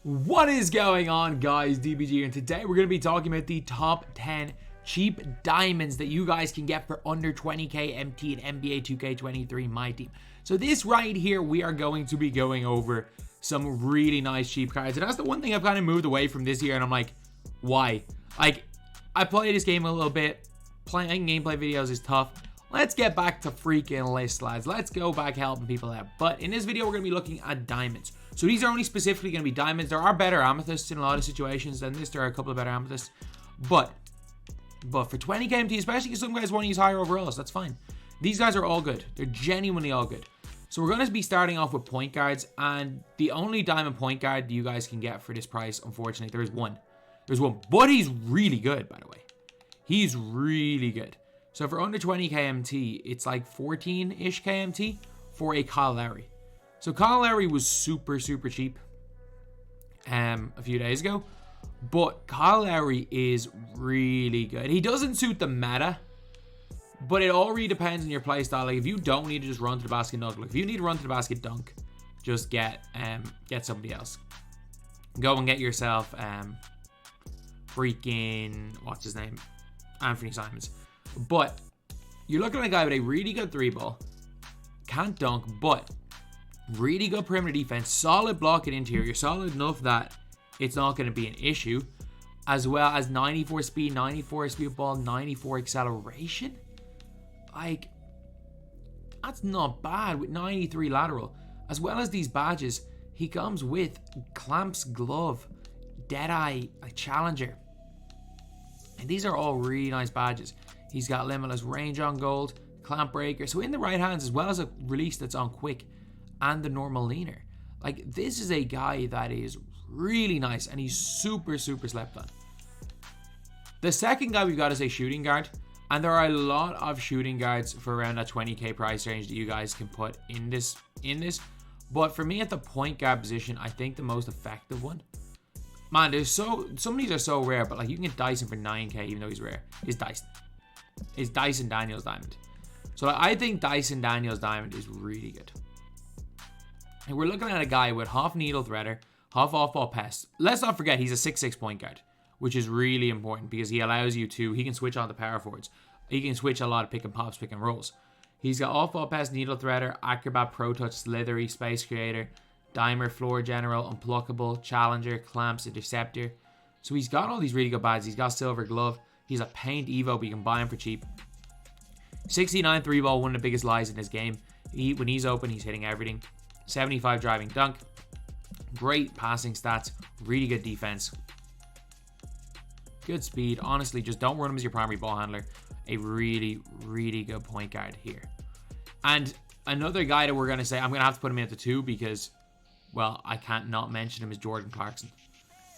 What is going on, guys? DBG, and today we're going to be talking about the top 10 cheap diamonds that you guys can get for under 20k MT in NBA 2k23 MyTEAM. So this right here, we are going to be going over some really nice cheap cards, and that's the one thing I've kind of moved away from this year, and I'm like, why? Like, I play this game a little bit, playing gameplay videos is tough. Let's get back to freaking lists, lads. Let's go back helping people out. But in this video, we're going to be looking at diamonds. So these are only specifically going to be diamonds. There are better amethysts in a lot of situations than this. There are a couple of better amethysts. But for 20k MT, especially because some guys want to use higher overalls, that's fine. These guys are all good. They're genuinely all good. So we're going to be starting off with point guards. And the only diamond point guard you guys can get for this price, unfortunately, there is one. There's one. But he's really good, by the way. He's really good. So for under 20 KMT, it's like 14-ish KMT for a Kyle Lowry. So Kyle Lowry was super cheap a few days ago. But Kyle Lowry is really good. He doesn't suit the meta, but it all really depends on your playstyle. Like, if you don't need to just run to the basket dunk, like if you need to run to the basket dunk, just get somebody else. Go and get yourself freaking, what's his name? Anthony Simons. But you're looking at a guy with a really good three ball, can't dunk, but really good perimeter defense, solid blocking interior, solid enough that it's not going to be an issue, as well as 94 speed, 94 speed ball, 94 acceleration. Like, that's not bad with 93 lateral. As well as these badges, he comes with Clamps Glove, Deadeye, a Challenger. And these are all really nice badges. He's got Limitless Range on gold, Clamp Breaker. So in the right hands, as well as a release that's on quick and the normal leaner. Like, this is a guy that is really nice, and he's super slept on. The second guy we've got is a shooting guard. And there are a lot of shooting guards for around that 20k price range that you guys can put in this. But for me, at the point guard position, I think the most effective one, man, some of these are so rare, but like, you can get Dyson for 9k even though he's rare, is Dyson. Is Dyson Daniels Diamond. So I think Dyson Daniels Diamond is really good. And we're looking at a guy with half needle threader, half off-ball pest. Let's not forget he's a 6'6 point guard, which is really important because he allows you to, he can switch on to power forwards. He can switch a lot of pick and pops, pick and rolls. He's got off-ball pest, needle threader, acrobat, pro touch, slithery, space creator, dimer, floor general, unpluckable, challenger, clamps, interceptor. So he's got all these really good badges. He's got silver glove. He's a paint evo, but you can buy him for cheap. 69 three ball, one of the biggest lies in his game. When he's open, he's hitting everything. 75 driving dunk. Great passing stats. Really good defense. Good speed. Honestly, just don't run him as your primary ball handler. A really good point guard here. And another guy that we're going to say, I'm going to have to put him in at the 2 because, well, I can't not mention him, is Jordan Clarkson.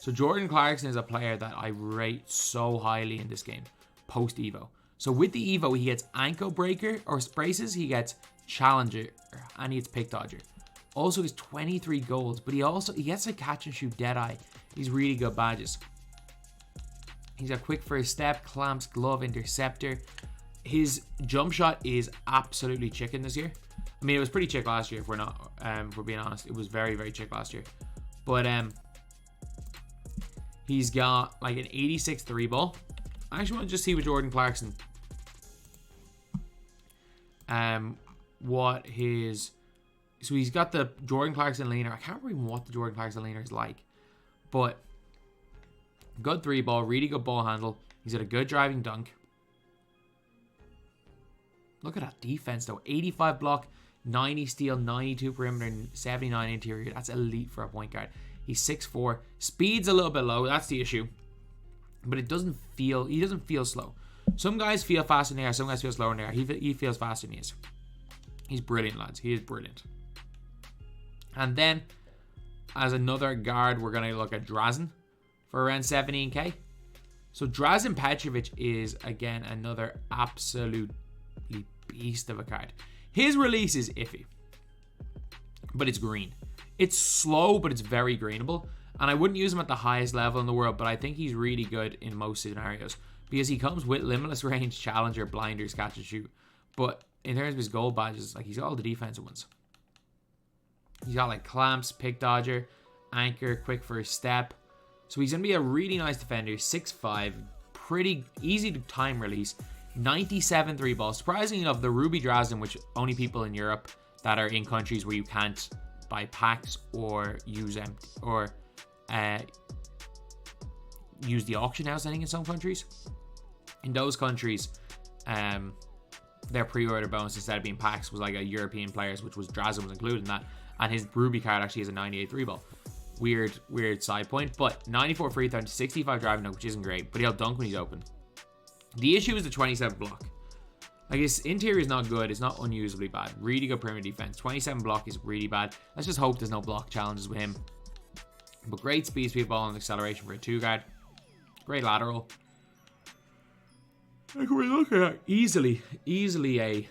So Jordan Clarkson is a player that I rate so highly in this game, post Evo. So with the Evo, he gets ankle breaker or braces, he gets challenger, and he gets pick dodger. Also, he's 23 golds, but he gets a catch and shoot Deadeye. He's really good badges. He's got quick first step, clamps, glove, interceptor. His jump shot is absolutely chicken this year. I mean, it was pretty chick last year, if we're being honest. It was very chick last year. But he's got like an 86 three ball. I actually want to just see with Jordan Clarkson what his, so he's got the Jordan Clarkson leaner. I can't remember what the Jordan Clarkson leaner is like, but good three ball, really good ball handle. He's got a good driving dunk. Look at that defense though. 85 block, 90 steal, 92 perimeter, and 79 interior. That's elite for a point guard. He's 6'4". Speed's a little bit low. That's the issue. But he doesn't feel slow. Some guys feel faster in the air. Some guys feel slower in the air. He feels faster than he is. He's brilliant, lads. He is brilliant. And then, as another guard, we're going to look at Drazen for around 17k. So Drazen Petrovic is, again, another absolutely beast of a card. His release is iffy, but it's green. It's slow, but it's very greenable. And I wouldn't use him at the highest level in the world, but I think he's really good in most scenarios because he comes with limitless range, challenger, blinders, catch and shoot. But in terms of his gold badges, like, he's got all the defensive ones. He's got like clamps, pick dodger, anchor, quick first step. So he's going to be a really nice defender. 6'5", pretty easy to time release. 97 3 ball. Surprisingly enough, the Ruby Drazden, which only people in Europe that are in countries where you can't buy packs or use use the auction house, I think, in some countries. In those countries, their pre-order bonus, instead of being packs, was like a European players, which was Drazden was included in that. And his Ruby card actually has a 98 3 ball. Weird side point. But 94 free throw, 65 driving dunk, which isn't great, but he'll dunk when he's open. The issue is the 27 block. Like, his interior is not good. It's not unusably bad. Really good perimeter defense. 27 block is really bad. Let's just hope there's no block challenges with him. But great speed, ball, and acceleration for a 2 guard. Great lateral. Like, we're looking at easily a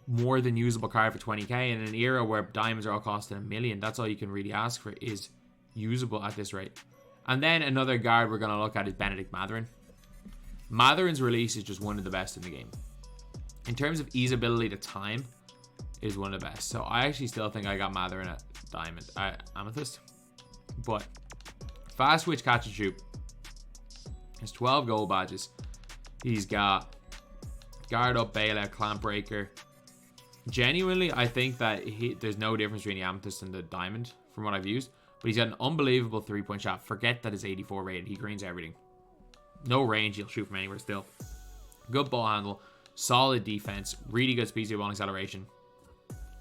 more than usable card for 20k in an era where diamonds are all costing $1 million. That's all you can really ask for, is usable at this rate. And then another guard we're going to look at is Benedict Mathurin. Matherin's release is just one of the best in the game. In terms of easeability to time, it is one of the best. So I actually still think I got Mathurin at Amethyst. But fast switch, catch and shoot. Has 12 gold badges. He's got guard up, bailout, clamp breaker. Genuinely, I think that there's no difference between the Amethyst and the Diamond from what I've used. But he's got an unbelievable 3-point shot. Forget that it's 84 rated. He greens everything. No range, he'll shoot from anywhere still. Good ball handle, solid defense, really good speed, ball acceleration.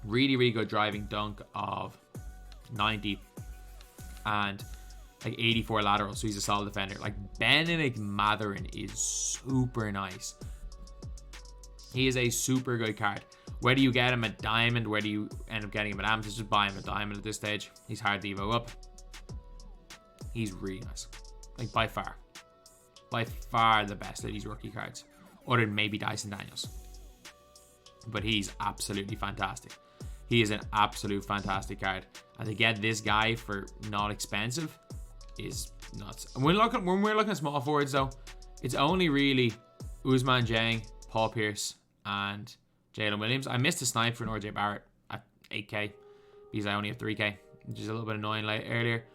Really good driving dunk of 90 and like 84 lateral, so he's a solid defender. Like, Benedict Mathurin is super nice. He is a super good card. Whether you get him at Diamond, whether you end up getting him at Amethyst, just buy him at Diamond at this stage. He's hard to evo up. He's really nice. Like, by far the best of these rookie cards, other than maybe Dyson Daniels. But he's absolutely fantastic. He is an absolute fantastic card, and to get this guy for not expensive is nuts. And when we're looking at small forwards, though, it's only really Ousmane Dieng, Paul Pierce, and Jalen Williams. I missed a snipe for RJ Barrett at 8k because I only have 3k, which is a little bit annoying earlier.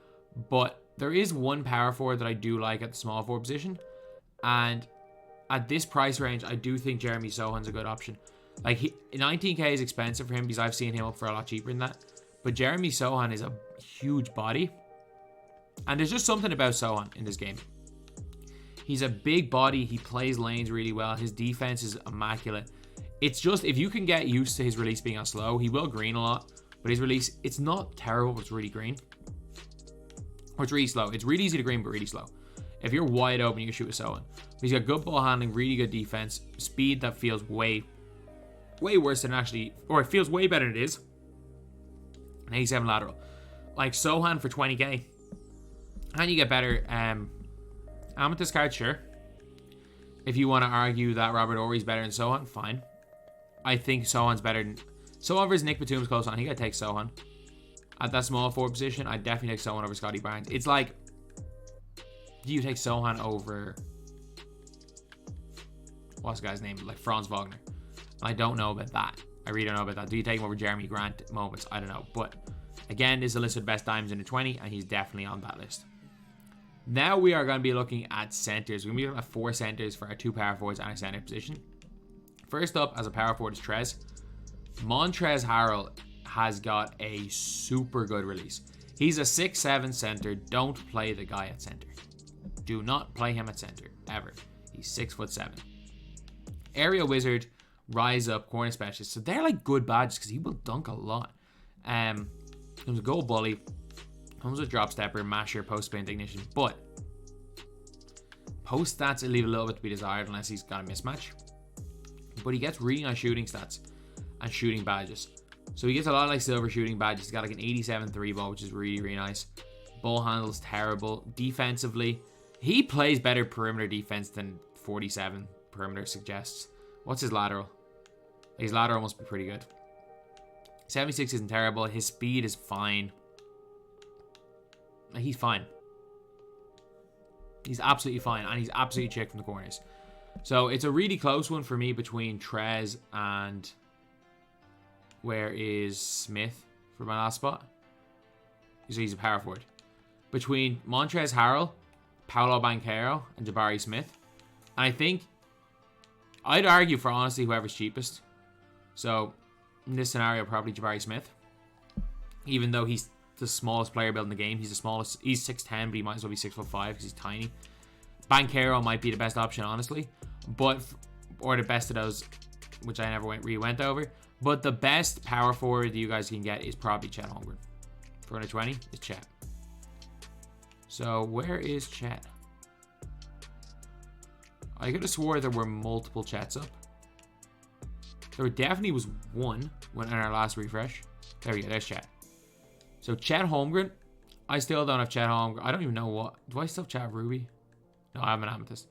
But there is one power forward that I do like at the small forward position, and at this price range, I do think Jeremy Sohan's a good option. Like, 19k is expensive for him because I've seen him up for a lot cheaper than that. But Jeremy Sohan is a huge body, and there's just something about Sohan in this game. He's a big body. He plays lanes really well. His defense is immaculate. It's just, if you can get used to his release being on slow, he will green a lot, but his release, it's not terrible, but it's really green. Or it's really slow. It's really easy to green, but really slow. If you're wide open, you can shoot with Sohan. He's got good ball handling, really good defense, speed that feels way worse than actually, or it feels way better than it is. An 87 lateral. Like, Sohan for 20k. And you get better. Amethyst card, sure. If you want to argue that Robert Ory's better than Sohan, fine. I think Sohan's better than... So versus Nick Batum's close on. I think I'd take Sohan. At that small forward position, I'd definitely take Sohan over Scotty Barnes. It's like, do you take Sohan over... What's the guy's name? Like Franz Wagner. I don't know about that. I really don't know about that. Do you take him over Jeremy Grant at moments? I don't know. But again, this is a list of best diamonds in the 20, and he's definitely on that list. Now we are going to be looking at centers. We're going to be looking at 4 centers for our 2 power forwards and a center position. First up, as a power forward, is Trez. Montrezl Harrell has got a super good release. He's a 6'7" center. Don't play the guy at center. Do not play him at center, ever. He's 6'7". Aerial Wizard, Rise Up, Corner Specialist. So they're like good badges because he will dunk a lot. Comes a Gold Bully. Comes with Drop Stepper, Masher, Post Spin, Ignition. But post stats leave a little bit to be desired unless he's got a mismatch. But he gets really nice shooting stats and shooting badges. So he gets a lot of like silver shooting badges. He's got like an 87 3 ball, which is really nice. Ball handle's terrible. Defensively, he plays better perimeter defense than 47 perimeter suggests. What's his lateral? His lateral must be pretty good. 76 isn't terrible. His speed is fine. He's fine. He's absolutely fine. And he's absolutely chick from the corners. So it's a really close one for me between Trez and... Where is Smith for my last spot? So he's a power forward. between Montrezl Harrell, Paolo Banchero, and Jabari Smith. And I think I'd argue for honestly whoever's cheapest. So in this scenario, probably Jabari Smith. Even though he's the smallest player built in the game, he's the smallest. He's 6'10", but he might as well be 6'5" because he's tiny. Banchero might be the best option, honestly, or the best of those, which I never really went over. But the best power forward that you guys can get is probably Chet Holmgren. For under 20, is Chet. So where is Chet? I could have swore there were multiple Chets up. There definitely was one when in our last refresh. There we go. There's Chet. So Chet Holmgren. I still don't have Chet Holmgren. I don't even know what. Do I still have Chet Ruby? No, I have an Amethyst.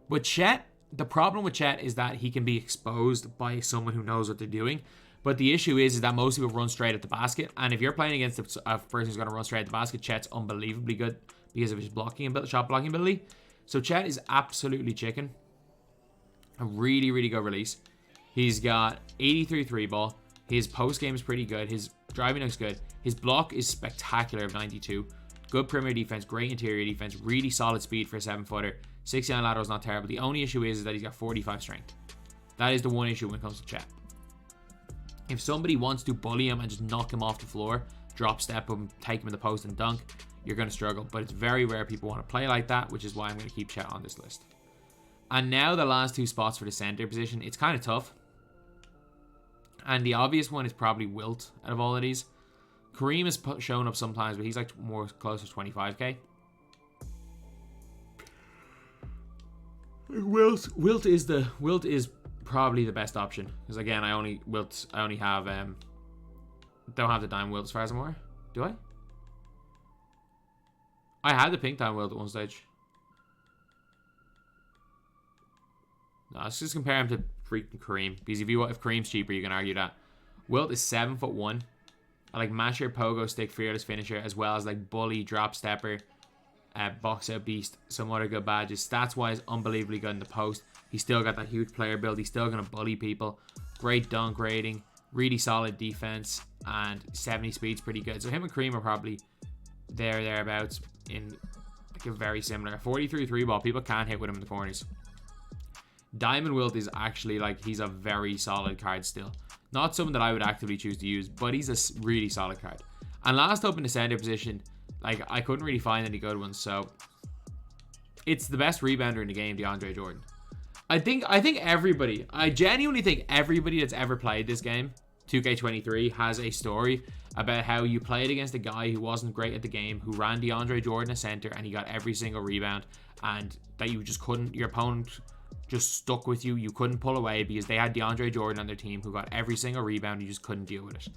But Chet, the problem with Chet is that he can be exposed by someone who knows what they're doing. But the issue is that most people run straight at the basket. And if you're playing against a person who's going to run straight at the basket, Chet's unbelievably good because of his shot blocking ability. So Chet is absolutely chicken. A really, really good release. He's got 83 3-ball. His post game is pretty good. His driving looks good. His block is spectacular of 92. Good perimeter defense, great interior defense, really solid speed for a 7-footer. 69 lateral is not terrible. The only issue is that he's got 45 strength. That is the one issue when it comes to Chet. If somebody wants to bully him and just knock him off the floor, drop step him, take him in the post and dunk, you're going to struggle. But it's very rare people want to play like that, which is why I'm going to keep Chet on this list. And now the last two spots for the center position. It's kind of tough. And the obvious one is probably Wilt out of all of these. Kareem has shown up sometimes, but he's like more close to 25k. Wilt is probably the best option because again, I only have don't have the dime Wilt as far as I'm aware. Do I? I had the pink dime Wilt at one stage. No, let's just compare him to freaking Kareem because if Kareem's cheaper, you can argue that. Wilt is 7'1". I like masher, pogo stick, fearless finisher, as well as like bully, drop stepper, box out beast, some other good badges. Stats wise, unbelievably good in the post. He's still got that huge player build. He's still gonna bully people. Great dunk rating, really solid defense, and 70 speed's pretty good. So him and Kareem are probably thereabouts in like a very similar 43 3-ball. People can't hit with him in the corners. Diamond Wilt is actually like he's a very solid card still. Not someone that I would actively choose to use, but he's a really solid card. And last up in the center position, like I couldn't really find any good ones, so it's the best rebounder in the game, DeAndre Jordan. I genuinely think everybody that's ever played this game, 2k23, has a story about how you played against a guy who wasn't great at the game, who ran DeAndre Jordan a center, and he got every single rebound, and that you just couldn't, your opponent just stuck with you. You couldn't pull away because they had DeAndre Jordan on their team who got every single rebound. You just couldn't deal with it.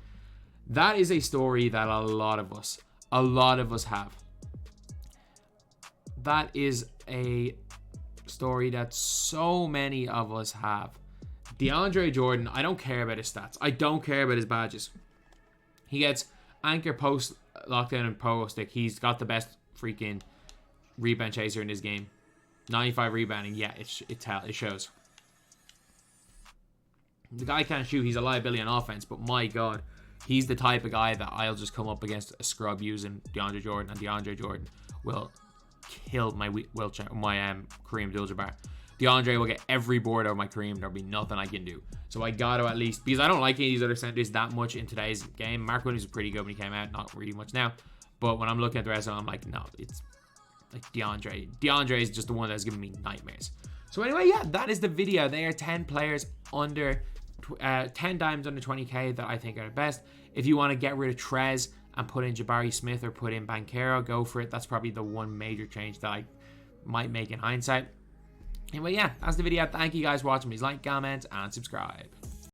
That is a story that a lot of us have. That is a story that so many of us have. DeAndre Jordan, I don't care about his stats. I don't care about his badges. He gets anchor, post, lockdown, and pogo stick. He's got the best freaking rebound chaser in his game. 95 rebounding, yeah, it shows. The guy can't shoot. He's a liability on offense, but my God, he's the type of guy that I'll just come up against a scrub using DeAndre Jordan, and DeAndre Jordan will kill my Kareem Abdul-Jabbar. DeAndre will get every board over my Kareem. There'll be nothing I can do. So I got to at least, because I don't like any of these other centers that much in today's game. Mark Williams was pretty good when he came out, not really much now. But when I'm looking at the rest of them, I'm like, no, it's like DeAndre. DeAndre is just the one that's giving me nightmares. So anyway, yeah, that is the video. There are 10 players under 10 dimes under 20k that I think are the best. If you want to get rid of Trez and put in Jabari Smith or put in Banchero, go for it. That's probably the one major change that I might make in hindsight. Anyway, yeah, that's the video. Thank you guys for watching. Please like, comment, and subscribe.